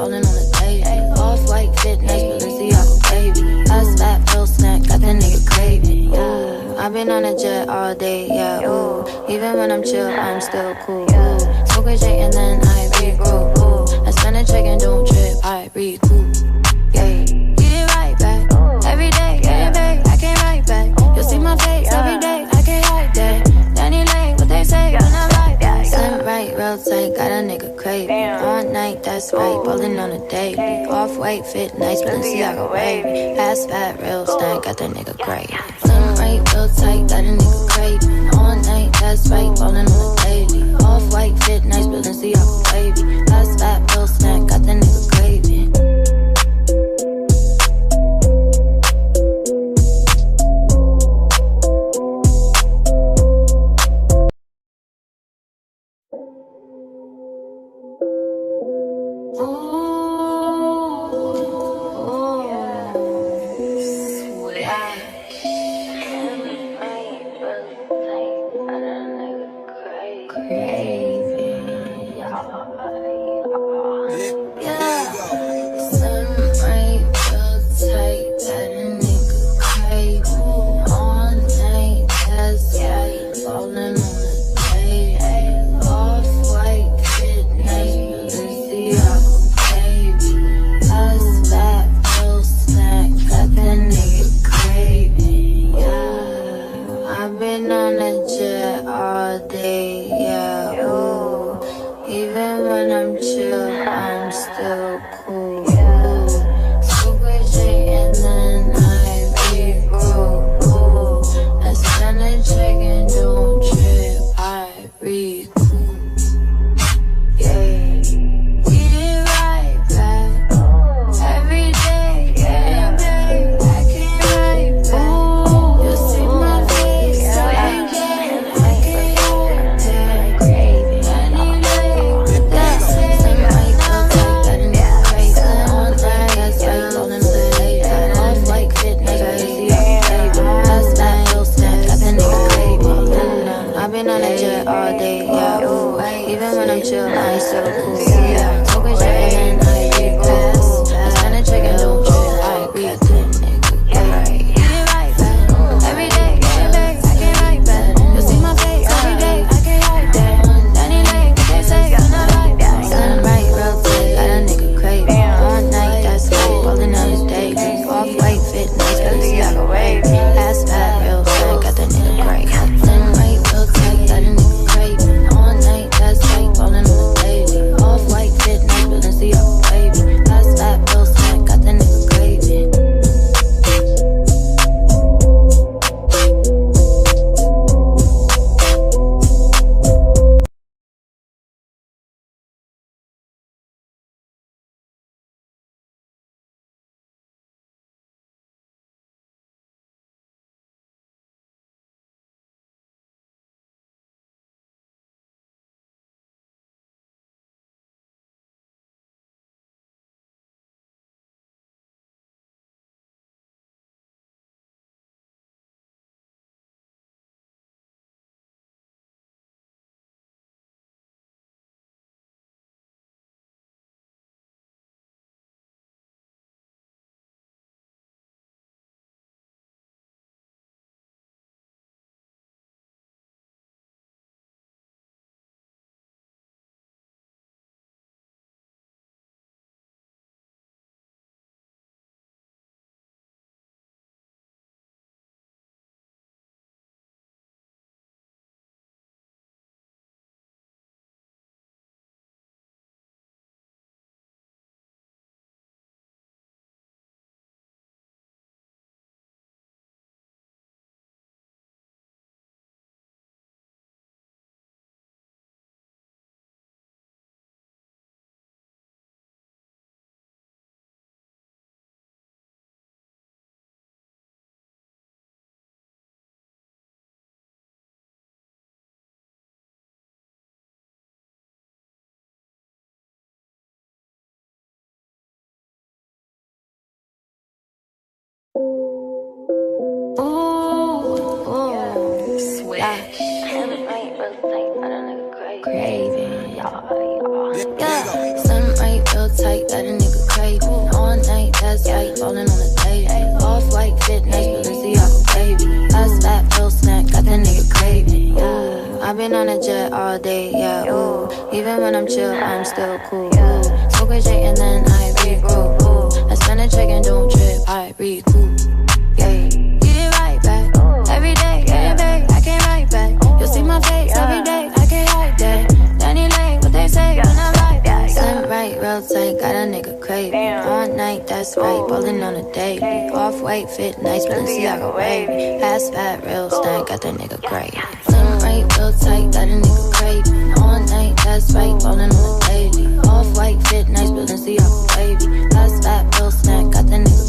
falling on the daily. Off-white fit, nice Balenciaga baby. Ass fat, real snack, got that nigga craving. Yeah, I've been on a jet all day, yeah, ooh. Even when I'm chill, I'm still cool, ooh. Smoke a J and then I regroup, ooh. I spend a check and don't trip, I recoup, yeah. Get it right back, every day, getting paid, I can't write back. You'll see my face every day, I can't hide that. Danny Lane, what they say when I ride back. Slim right, real tight, got a nigga craving. All night, that's right, ballin' on a daily. Off-white fit, nice Balenciaga baby. Ass fat, real snack, got that nigga craving. Slim right, real tight, got a nigga craving. All night, that's right, ballin' on a daily. Off-white fit, nice Balenciaga baby. Ass fat, real snack, got that nigga craving. all day, yeah, ooh. Even when I'm chill, I'm still cool, ooh. Smoke a J and then I regroup, ooh. I spend a check and don't trip, I recoup, yeah. Get it right back, every day, getting paid, I can't write back. You'll see my face every day, I can't hide that. Danny Lane, what they say when I ride back. Slim right, real tight, got a nigga craving. All night, that's right, ballin' on a daily. Off-white, fit nice, Balenciaga wavy. Fast, fat, real stank, got that nigga great. Slim right, real tight, got a nigga craving. All night, that's right, ballin' on a daily. Off-white, fit nice, Balenciaga wavy. Fast, fat, real stank, got that nigga